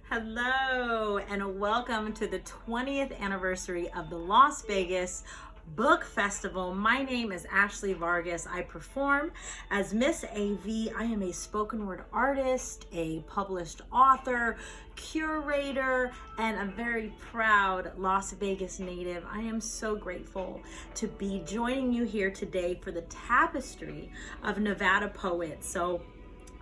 Hello and welcome to the 20th anniversary of the Las Vegas Book Festival. My name is Ashley Vargas. I perform as Ms.AyeVee. I am a spoken word artist, a published author, curator, and a very proud Las Vegas native. I am so grateful to be joining you here today for the Tapestry of Nevada Poets. So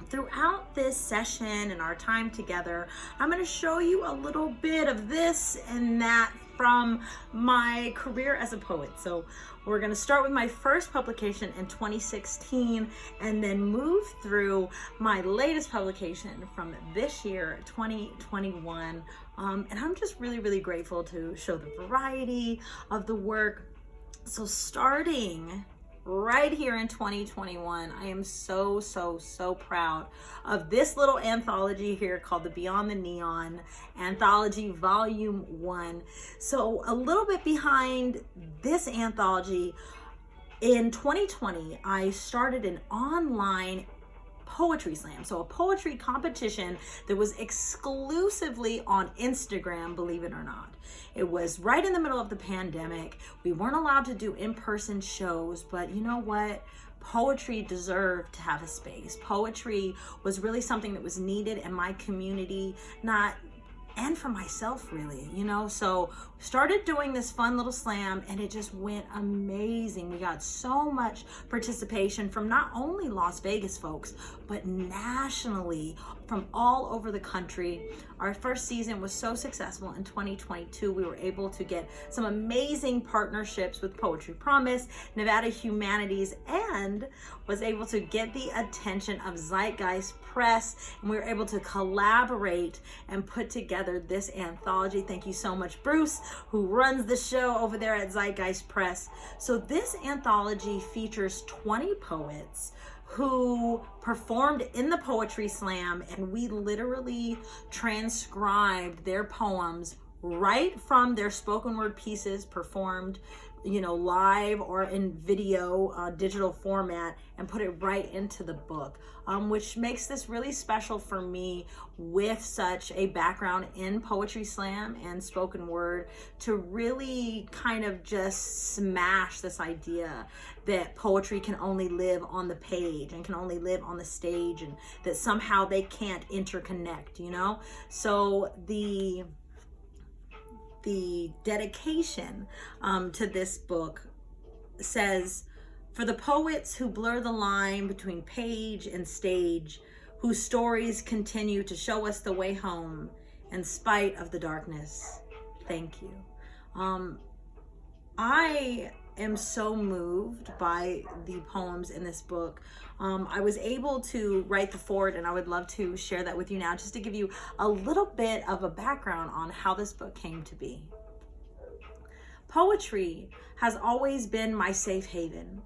throughout this session and our time together, I'm going to show you a little bit of this and that from my career as a poet. So we're going to start with my first publication in 2016 and then move through my latest publication from this year, 2021. And I'm just really grateful to show the variety of the work. So starting right here in 2021, I am so proud of this little anthology here called the Beyond the Neon Anthology Volume 1. So a little bit behind this anthology, in 2020, I started an online poetry slam. So a poetry competition that was exclusively on Instagram, believe it or not. It was right in the middle of the pandemic. We weren't allowed to do in-person shows, but you know what? Poetry deserved to have a space. Poetry was really something that was needed in my community, and for myself really, so started doing this fun little slam and it just went amazing. We got so much participation from not only Las Vegas folks, but nationally from all over the country. Our first season was so successful in 2022. We were able to get some amazing partnerships with Poetry Promise, Nevada Humanities, and was able to get the attention of Zeitgeist-Press, and we were able to collaborate and put together this anthology. Thank you so much, Bruce, who runs the show over there at Zeitgeist-Press. So this anthology features 20 poets who performed in the Poetry Slam, and we literally transcribed their poems right from their spoken word pieces performed live or in video, digital format, and put it right into the book, which makes this really special for me with such a background in poetry slam and spoken word, to really kind of just smash this idea that poetry can only live on the page and can only live on the stage, and that somehow they can't interconnect, So the dedication to this book says, for the poets who blur the line between page and stage, whose stories continue to show us the way home in spite of the darkness, thank you. I am so moved by the poems in this book. I was able to write the foreword, and I would love to share that with you now, just to give you a little bit of a background on how this book came to be. Poetry has always been my safe haven.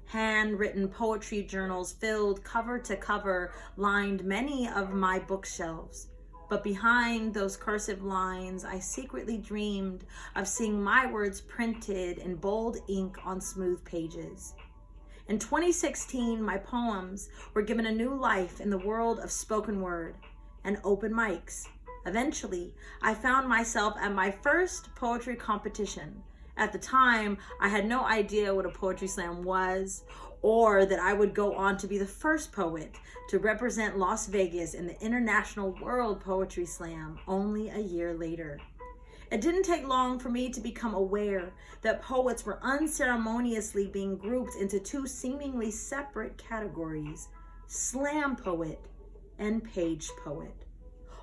Handwritten poetry journals filled cover to cover lined many of my bookshelves. But behind those cursive lines, I secretly dreamed of seeing my words printed in bold ink on smooth pages. In 2016, my poems were given a new life in the world of spoken word and open mics. Eventually, I found myself at my first poetry competition. At the time, I had no idea what a poetry slam was, or that I would go on to be the first poet to represent Las Vegas in the International World Poetry Slam only a year later. It didn't take long for me to become aware that poets were unceremoniously being grouped into two seemingly separate categories: slam poet and page poet.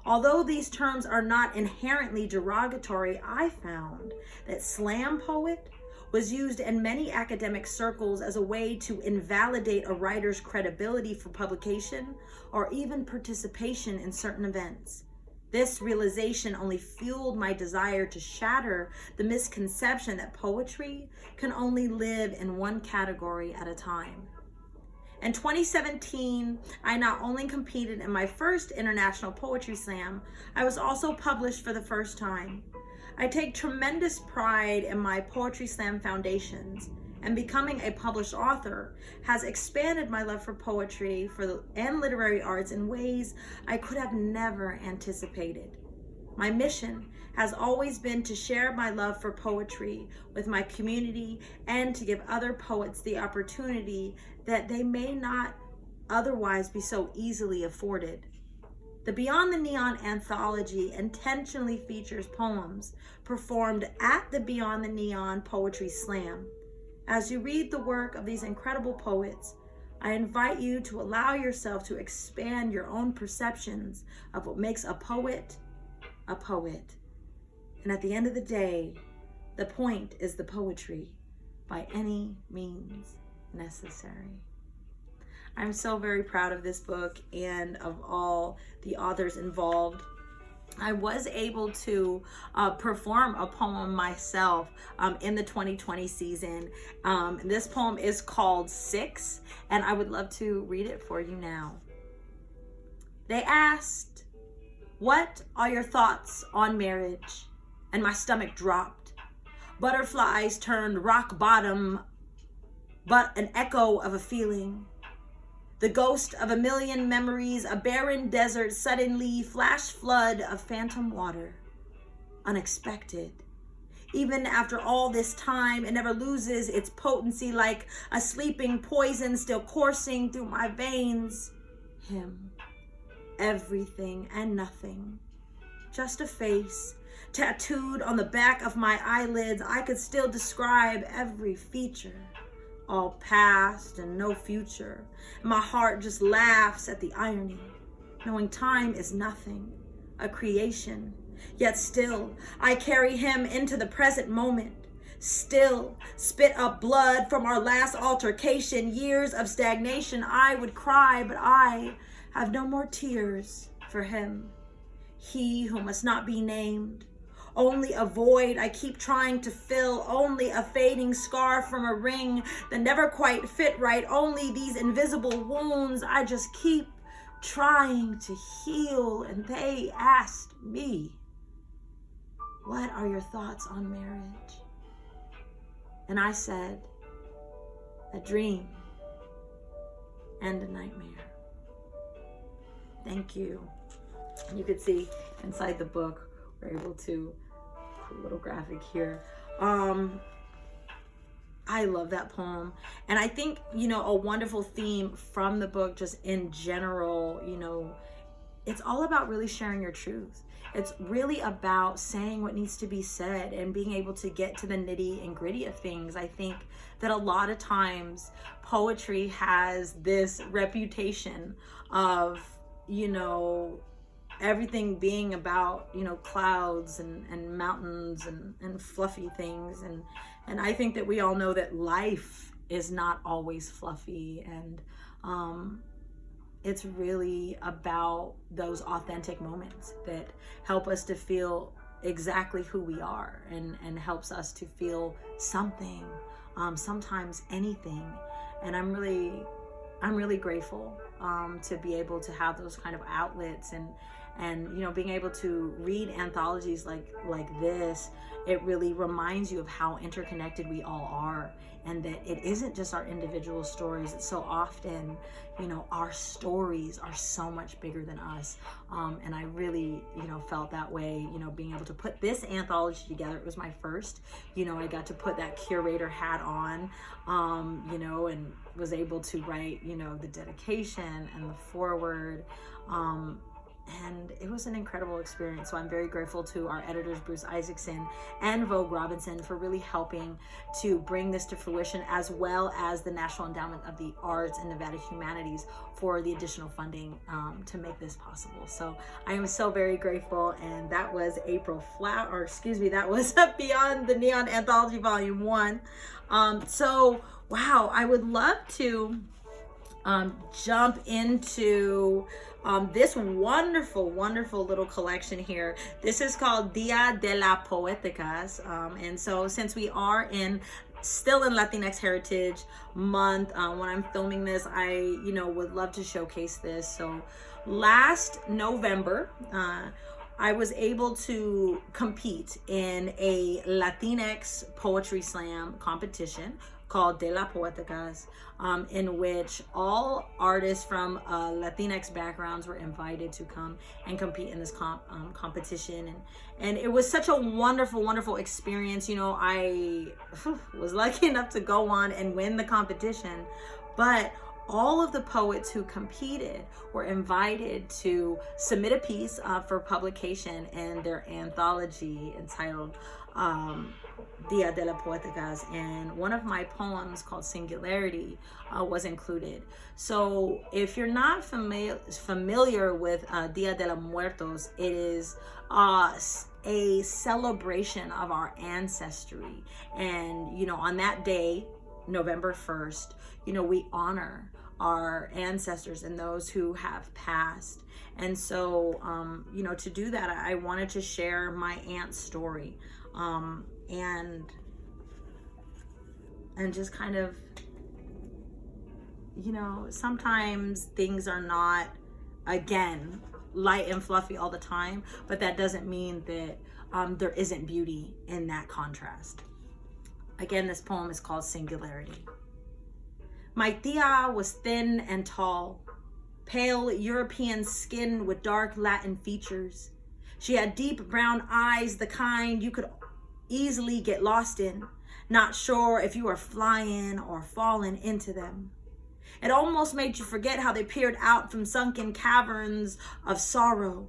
Although these terms are not inherently derogatory, I found that slam poet was used in many academic circles as a way to invalidate a writer's credibility for publication or even participation in certain events. This realization only fueled my desire to shatter the misconception that poetry can only live in one category at a time. In 2017, I not only competed in my first International Poetry Slam, I was also published for the first time. I take tremendous pride in my Poetry Slam foundations, and becoming a published author has expanded my love for poetry and literary arts in ways I could have never anticipated. My mission has always been to share my love for poetry with my community and to give other poets the opportunity that they may not otherwise be so easily afforded. The Beyond the Neon anthology intentionally features poems performed at the Beyond the Neon Poetry Slam. As you read the work of these incredible poets, I invite you to allow yourself to expand your own perceptions of what makes a poet a poet. And at the end of the day, the point is the poetry by any means necessary. I'm so very proud of this book and of all the authors involved. I was able to perform a poem myself in the 2020 season. This poem is called 6, and I would love to read it for you now. They asked, "What are your thoughts on marriage?" And my stomach dropped. Butterflies turned rock bottom, but an echo of a feeling. The ghost of a million memories, a barren desert, suddenly flash flood of phantom water. Unexpected. Even after all this time, it never loses its potency, like a sleeping poison still coursing through my veins. Him. Everything and nothing. Just a face, tattooed on the back of my eyelids. I could still describe every feature. All past and no future. My heart just laughs at the irony, knowing time is nothing, a creation. Yet still, I carry him into the present moment. Still, spit up blood from our last altercation. Years of stagnation, I would cry, but I have no more tears for him. He who must not be named. Only a void I keep trying to fill. Only a fading scar from a ring that never quite fit right. Only these invisible wounds I just keep trying to heal. And they asked me, "What are your thoughts on marriage?" And I said, "A dream and a nightmare." Thank you. You could see inside the book, we're able to put a little graphic here. I love that poem. And I think, a wonderful theme from the book, just in general, it's all about really sharing your truth. It's really about saying what needs to be said and being able to get to the nitty and gritty of things. I think that a lot of times poetry has this reputation of, everything being about, clouds and mountains and fluffy things. And I think that we all know that life is not always fluffy. And it's really about those authentic moments that help us to feel exactly who we are and helps us to feel something, sometimes anything. And I'm really grateful to be able to have those kind of outlets and being able to read anthologies like this. It really reminds you of how interconnected we all are, and that it isn't just our individual stories. It's so often, our stories are so much bigger than us. And I really, felt that way, being able to put this anthology together. It was my first, I got to put that curator hat on, and was able to write, the dedication and the foreword. And it was an incredible experience. So I'm very grateful to our editors, Bruce Isaacson and Vogue Robinson, for really helping to bring this to fruition, as well as the National Endowment of the Arts and Nevada Humanities for the additional funding to make this possible. So I am so very grateful. And that was that was Beyond the Neon Anthology Volume 1. Wow, I would love to jump into this wonderful little collection here. This is called Dia de la Poeticas. And so since we are still in Latinx Heritage Month, when I'm filming this, I, would love to showcase this. So last November, I was able to compete in a Latinx Poetry Slam competition called De la Poeticas, in which all artists from Latinx backgrounds were invited to come and compete in this competition. And it was such a wonderful experience. You know, I was lucky enough to go on and win the competition, but all of the poets who competed were invited to submit a piece for publication in their anthology entitled Dia de la Poeticas, and one of my poems called Singularity was included. So if you're not familiar with Dia de los Muertos, it is a celebration of our ancestry. And, you know, on that day, November 1st, you know, we honor our ancestors and those who have passed. And so, you know, to do that, I wanted to share my aunt's story, and just kind of, you know, sometimes things are not, again, light and fluffy all the time, but that doesn't mean that there isn't beauty in that contrast. Again, this poem is called Singularity. My tia was thin and tall, pale European skin with dark Latin features. She had deep brown eyes, the kind you could easily get lost in, not sure if you were flying or falling into them. It almost made you forget how they peered out from sunken caverns of sorrow.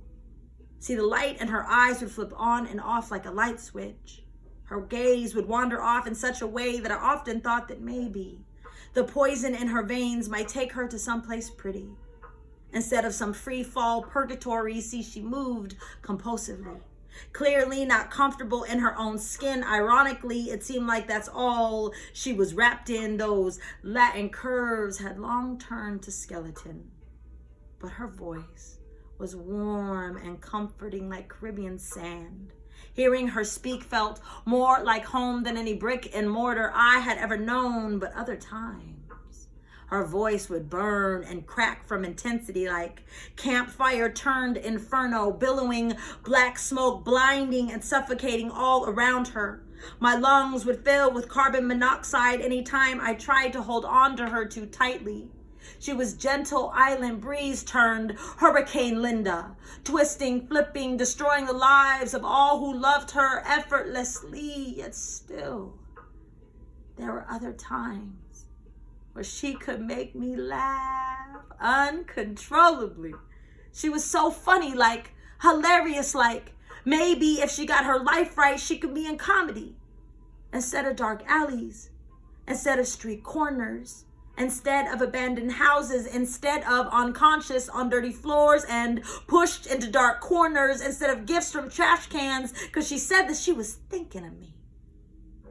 See, the light in her eyes would flip on and off like a light switch. Her gaze would wander off in such a way that I often thought that maybe the poison in her veins might take her to someplace pretty. Instead of some free fall purgatory, see, she moved compulsively. Clearly not comfortable in her own skin. Ironically, it seemed like that's all she was wrapped in. Those Latin curves had long turned to skeleton. But her voice was warm and comforting like Caribbean sand. Hearing her speak felt more like home than any brick and mortar I had ever known, but other times her voice would burn and crack from intensity like campfire turned inferno, billowing black smoke, blinding and suffocating all around her. My lungs would fill with carbon monoxide anytime I tried to hold on to her too tightly. She was gentle island breeze turned Hurricane Linda, twisting, flipping, destroying the lives of all who loved her effortlessly. Yet still, there were other times where she could make me laugh uncontrollably. She was so funny, like hilarious, like maybe if she got her life right, she could be in comedy. Instead of dark alleys, instead of street corners, instead of abandoned houses, instead of unconscious on dirty floors and pushed into dark corners, instead of gifts from trash cans, because she said that she was thinking of me.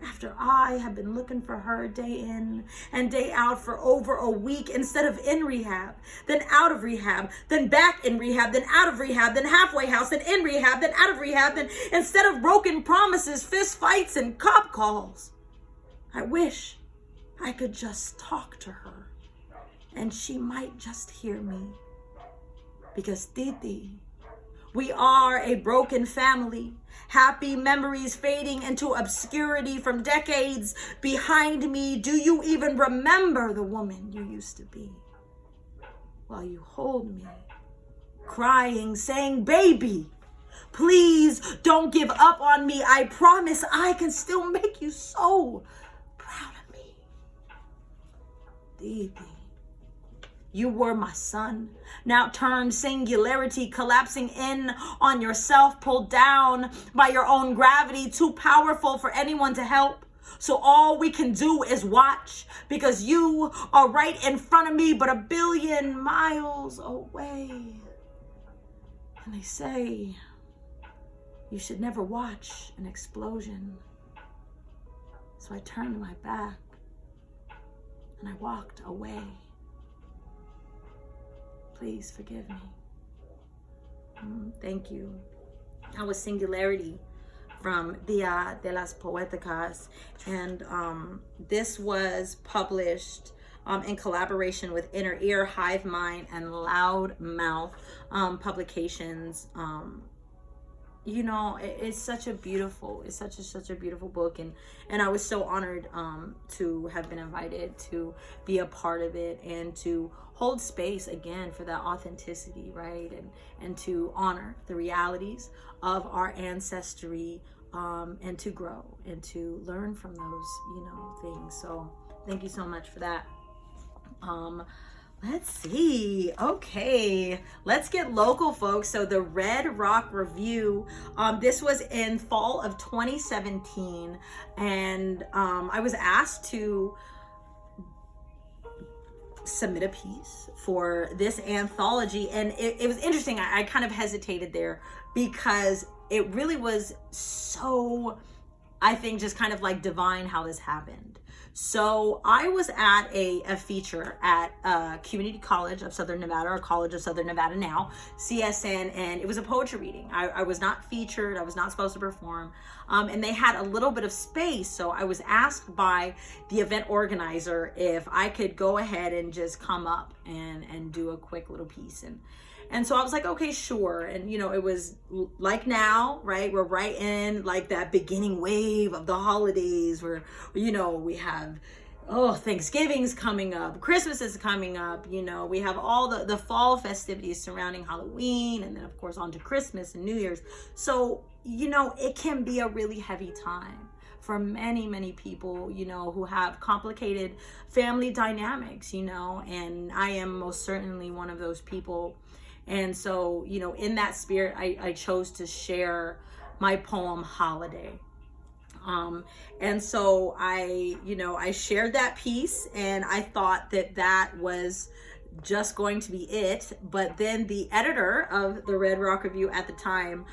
After I had been looking for her day in and day out for over a week, instead of in rehab, then out of rehab, then back in rehab, then out of rehab, then halfway house, then in rehab, then out of rehab, then instead of broken promises, fist fights, and cop calls. I wish I could just talk to her and she might just hear me. Because Titi, we are a broken family. Happy memories fading into obscurity from decades behind me. Do you even remember the woman you used to be? While you hold me, crying, saying, baby, please don't give up on me. I promise I can still make you so proud of me. Titi, you were my sun, now turned singularity, collapsing in on yourself, pulled down by your own gravity, too powerful for anyone to help. So all we can do is watch, because you are right in front of me, but a billion miles away. And they say you should never watch an explosion. So I turned my back and I walked away. Please forgive me. Thank you. That was Singularity from Dia de las Poeticas. And this was published in collaboration with Inner Ear, Hive Mind, and Loud Mouth publications. you know, it's such a beautiful, such a beautiful book, and I was so honored to have been invited to be a part of it and to hold space again for that authenticity, right? And to honor the realities of our ancestry, and to grow and to learn from those, you know, things. So thank you so much for that. Let's see. Okay, let's get local, folks. So the Red Rock Review, this was in fall of 2017, and I was asked to submit a piece for this anthology, and it was interesting. I kind of hesitated there because it really was so, I think, just kind of like divine how this happened. So I was at a feature at Community College of Southern Nevada, or College of Southern Nevada now, CSN, and it was a poetry reading. I was not featured, I was not supposed to perform, and they had a little bit of space, so I was asked by the event organizer if I could go ahead and just come up and do a quick little piece. And so I was like, okay, sure. And, you know, it was like now, right? We're right in like that beginning wave of the holidays where, you know, we have, Thanksgiving's coming up, Christmas is coming up, you know, we have all the fall festivities surrounding Halloween, and then of course on to Christmas and New Year's. So, you know, it can be a really heavy time for many, many people, you know, who have complicated family dynamics, you know, and I am most certainly one of those people. And so, you know, in that spirit, I chose to share my poem Holiday. And so I shared that piece, and I thought that was just going to be it. But then the editor of the Red Rock Review at the time,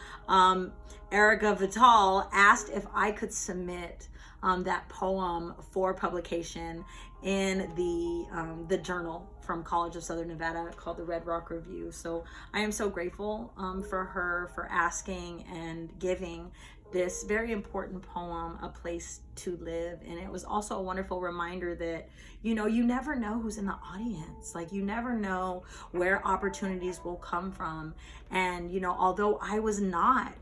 Erica Vital, asked if I could submit that poem for publication in the journal from College of Southern Nevada called the Red Rock Review. So I am so grateful for her for asking and giving this very important poem a place to live. And it was also a wonderful reminder that, you know, you never know who's in the audience. Like, you never know where opportunities will come from. And, you know, although I was not,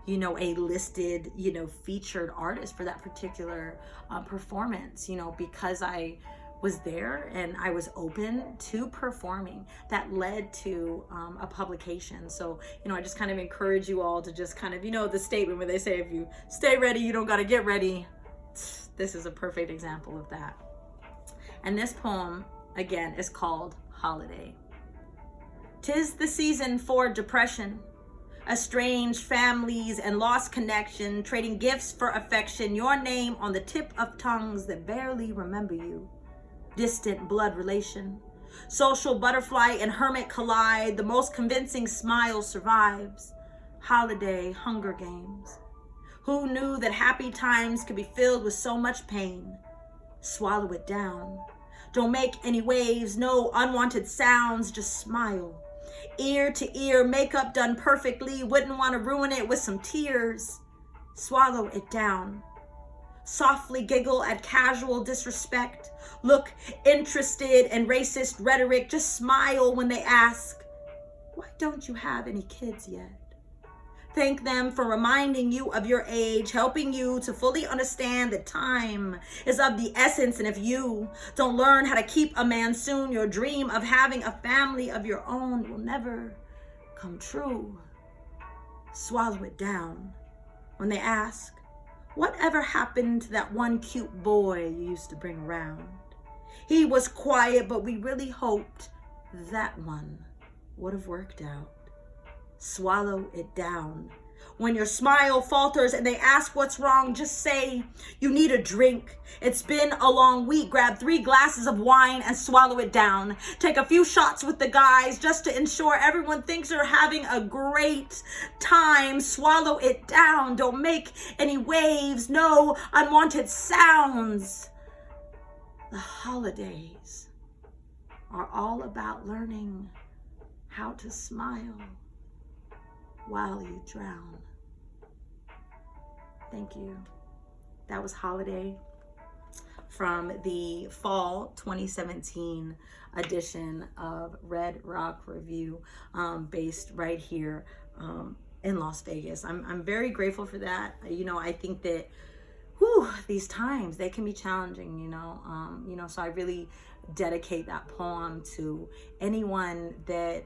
you know, a listed, you know, featured artist for that particular performance, you know, because I was there and I was open to performing, that led to a publication. So, you know, I just kind of encourage you all to just kind of, you know, the statement where they say, if you stay ready, you don't got to get ready. This is a perfect example of that. And this poem, again, is called Holiday. 'Tis the season for depression, estranged families and lost connection, trading gifts for affection, your name on the tip of tongues that barely remember you. Distant blood relation, social butterfly and hermit collide, the most convincing smile survives. Holiday Hunger Games. Who knew that happy times could be filled with so much pain? Swallow it down. Don't make any waves, no unwanted sounds, just smile. Ear to ear, makeup done perfectly, wouldn't want to ruin it with some tears. Swallow it down. Softly giggle at casual disrespect. Look interested in racist rhetoric. Just smile when they ask, why don't you have any kids yet? Thank them for reminding you of your age, helping you to fully understand that time is of the essence. And if you don't learn how to keep a man soon, your dream of having a family of your own will never come true. Swallow it down when they ask, whatever happened to that one cute boy you used to bring around? He was quiet, but we really hoped that one would have worked out. Swallow it down. When your smile falters and they ask what's wrong, just say you need a drink. It's been a long week. Grab 3 glasses of wine and swallow it down. Take a few shots with the guys just to ensure everyone thinks you're having a great time. Swallow it down. Don't make any waves, no unwanted sounds. The holidays are all about learning how to smile while you drown. Thank you. That was Holiday from the fall 2017 edition of Red Rock Review, based right here in Las Vegas. I'm very grateful for that. You know, I think that these times, they can be challenging, you know, so I really dedicate that poem to anyone that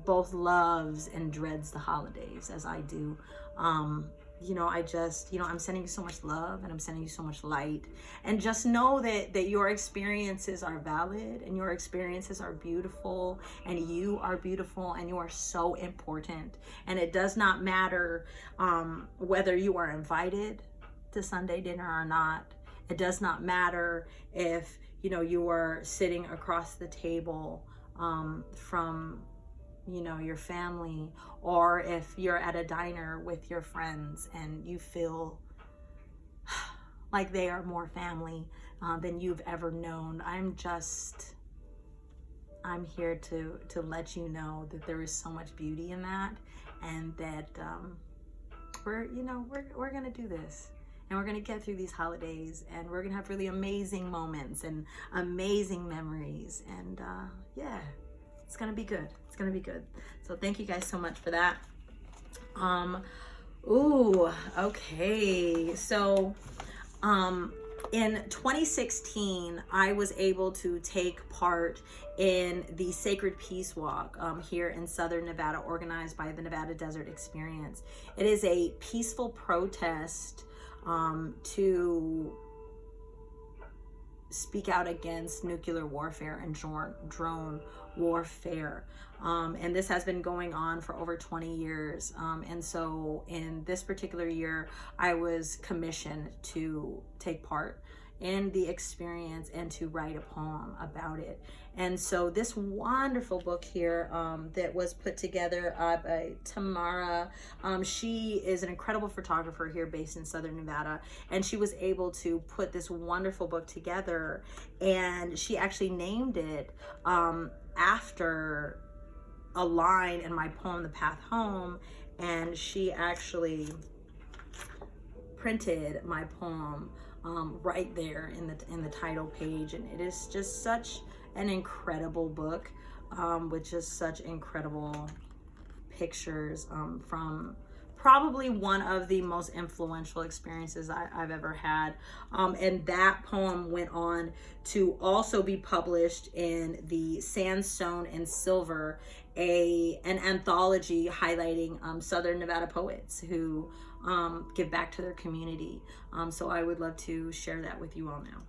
both loves and dreads the holidays as I do. You know, I'm sending you so much love, and I'm sending you so much light, and just know that your experiences are valid, and your experiences are beautiful, and you are beautiful, and you are so important. And it does not matter whether you are invited to Sunday dinner or not. It does not matter if, you know, you are sitting across the table from, you know, your family, or if you're at a diner with your friends and you feel like they are more family than you've ever known. I'm here to let you know that there is so much beauty in that, and that we're gonna do this, and we're gonna get through these holidays, and we're gonna have really amazing moments and amazing memories, and yeah, it's gonna be good. It's gonna be good. So thank you guys so much for that. Okay. So in 2016, I was able to take part in the Sacred Peace Walk here in Southern Nevada, organized by the Nevada Desert Experience. It is a peaceful protest to speak out against nuclear warfare and drone warfare. And this has been going on for over 20 years. And so in this particular year, I was commissioned to take part in the experience and to write a poem about it. And so this wonderful book here that was put together by Tamara, she is an incredible photographer here based in Southern Nevada, and she was able to put this wonderful book together, and she actually named it after a line in my poem, The Path Home, and she actually printed my poem right there in the title page. And it is just such an incredible book with just such incredible pictures from probably one of the most influential experiences I've ever had. And that poem went on to also be published in the Sandstone and Silver, an anthology highlighting Southern Nevada poets who give back to their community. So I would love to share that with you all now.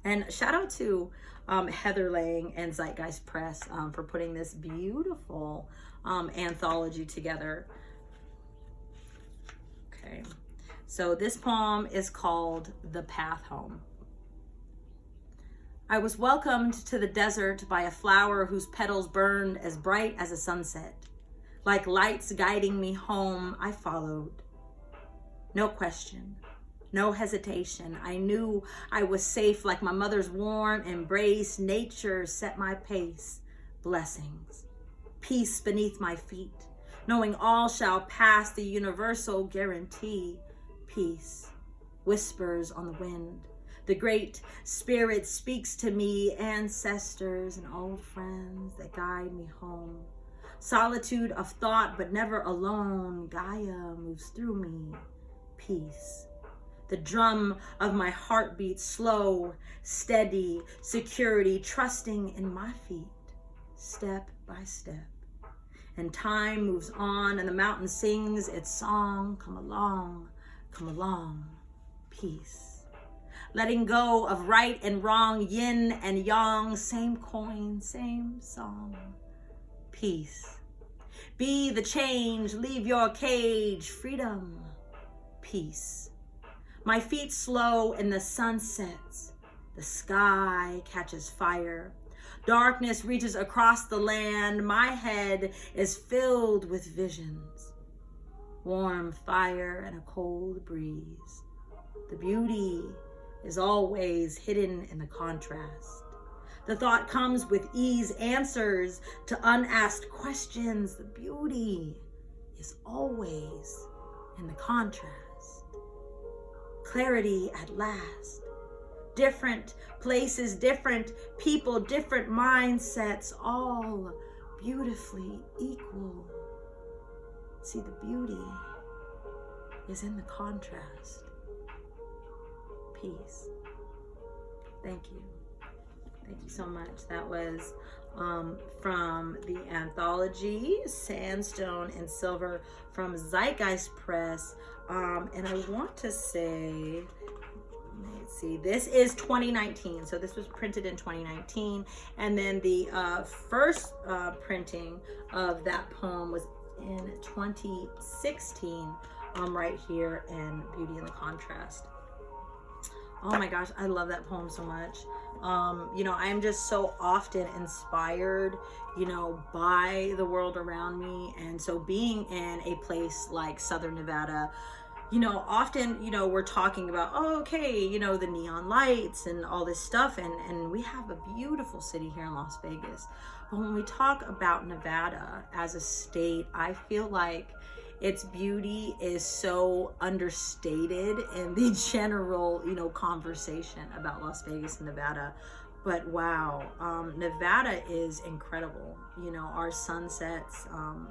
And shout out to Heather Lang and Zeitgeist-Press for putting this beautiful anthology together. Okay, so this poem is called The Path Home. I was welcomed to the desert by a flower whose petals burned as bright as a sunset. Like lights guiding me home, I followed. No question, no hesitation. I knew I was safe like my mother's warm embrace. Nature set my pace. Blessings, peace beneath my feet. Knowing all shall pass, the universal guarantee. Peace, whispers on the wind. The great spirit speaks to me, ancestors and old friends that guide me home. Solitude of thought, but never alone. Gaia moves through me. Peace. The drum of my heartbeat, slow, steady, security, trusting in my feet, step by step. And time moves on, and the mountain sings its song. Come along, peace. Letting go of right and wrong, yin and yang, same coin, same song. Peace. Be the change, leave your cage, freedom, peace. My feet slow in the sun sets, the sky catches fire. Darkness reaches across the land, my head is filled with visions. Warm fire and a cold breeze. The beauty is always hidden in the contrast. The thought comes with ease, answers to unasked questions. The beauty is always in the contrast. Clarity at last. Different places, different people, different mindsets, all beautifully equal. See, the beauty is in the contrast. Peace. Thank you. Thank you so much. That was from the anthology Sandstone and Silver from Zeitgeist-Press. And I want to say, let's see, this is 2019. So this was printed in 2019. And then the first printing of that poem was in 2016, right here in Beauty in the Contrast. Oh my gosh, I love that poem so much. You know, I am just so often inspired, you know, by the world around me. And so being in a place like Southern Nevada, you know, often, you know, we're talking about, oh, okay, you know, the neon lights and all this stuff. And we have a beautiful city here in Las Vegas. But when we talk about Nevada as a state, I feel like its beauty is so understated in the general, you know, conversation about Las Vegas and Nevada. But wow, Nevada is incredible. You know, our sunsets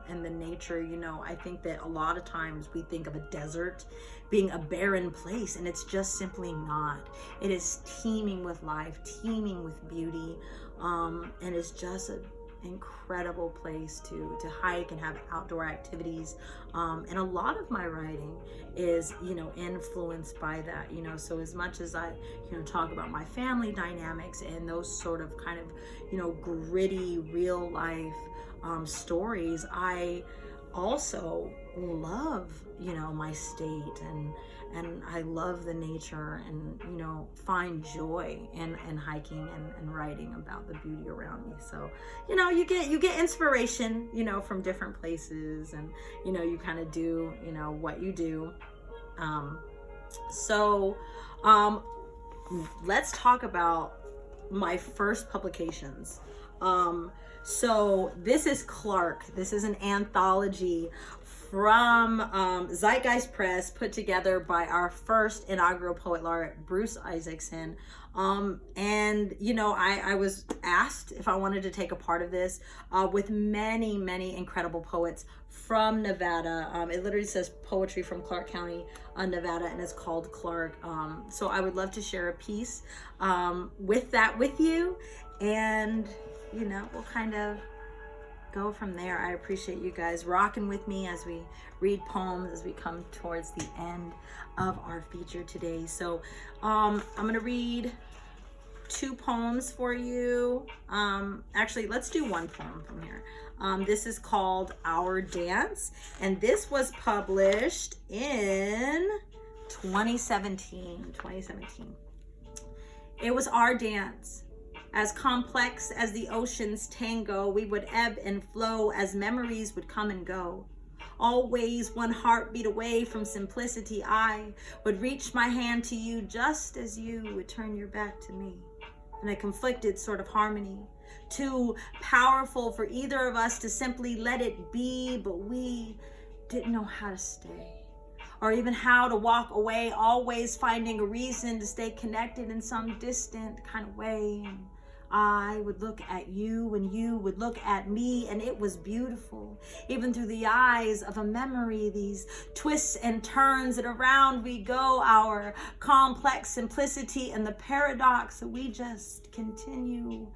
and the nature, you know, I think that a lot of times we think of a desert being a barren place, and it's just simply not. It is teeming with life, teeming with beauty, and it's just an incredible place to hike and have outdoor activities. And a lot of my writing is, you know, influenced by that, you know. So as much as I, you know, talk about my family dynamics and those sort of kind of, you know, gritty real life stories, I also love, you know, my state, and I love the nature, and, you know, find joy in hiking and writing about the beauty around me. So, you know, you get inspiration, you know, from different places, and, you know, you kind of do, you know, what you do. Let's talk about my first publications. So this is Clark. This is an anthology from Zeitgeist-Press, put together by our first inaugural poet laureate, Bruce Isaacson. And, you know, I was asked if I wanted to take a part of this with many, many incredible poets from Nevada. It literally says poetry from Clark County, Nevada, and it's called Clark. So I would love to share a piece with you. And, you know, we'll kind of go from there. I appreciate you guys rocking with me as we read poems as we come towards the end of our feature today. So I'm gonna read 2 poems for you. Actually, let's do 1 poem from here. This is called Our Dance, and this was published in 2017. It was our dance. As complex as the ocean's tango, we would ebb and flow as memories would come and go. Always one heartbeat away from simplicity, I would reach my hand to you just as you would turn your back to me. In a conflicted sort of harmony, too powerful for either of us to simply let it be, but we didn't know how to stay, or even how to walk away, always finding a reason to stay connected in some distant kind of way. And I would look at you and you would look at me, and it was beautiful. Even through the eyes of a memory, these twists and turns, and around we go, our complex simplicity and the paradox that we just continue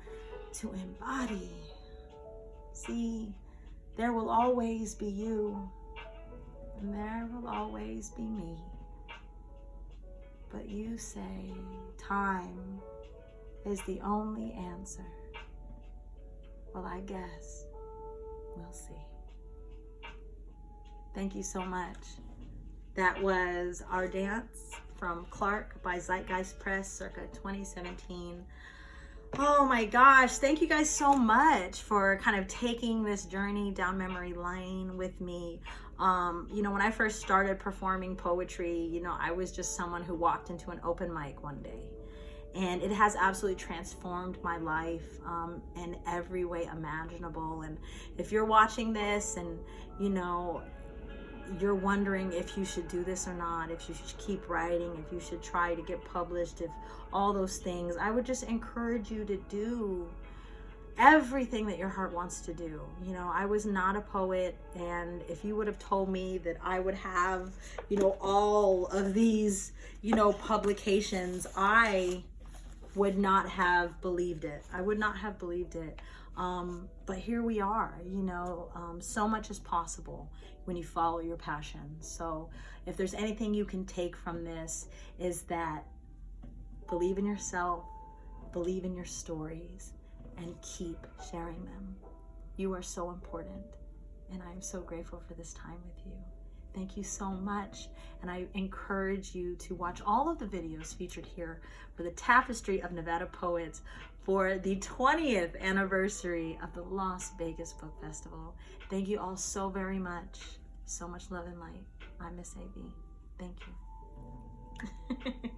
to embody. See, there will always be you, and there will always be me. But you say time is the only answer. Well, I guess we'll see. Thank you so much. That was Our Dance from Clark by Zeitgeist-Press, circa 2017. Oh my gosh, thank you guys so much for kind of taking this journey down memory lane with me. You know, when I first started performing poetry, you know, I was just someone who walked into an open mic one day. And it has absolutely transformed my life in every way imaginable. And if you're watching this and, you know, you're wondering if you should do this or not, if you should keep writing, if you should try to get published, if all those things, I would just encourage you to do everything that your heart wants to do. You know, I was not a poet, and if you would have told me that I would have, you know, all of these, you know, publications, I would not have believed it. I would not have believed it. But here we are, you know, so much is possible when you follow your passion. So if there's anything you can take from this, is that believe in yourself, believe in your stories, and keep sharing them. You are so important, and I am so grateful for this time with you. Thank you so much, and I encourage you to watch all of the videos featured here for the Tapestry of Nevada Poets for the 20th anniversary of the Las Vegas Book Festival. Thank you all so very much. So much love and light. I'm Ms.AyeVee. Thank you.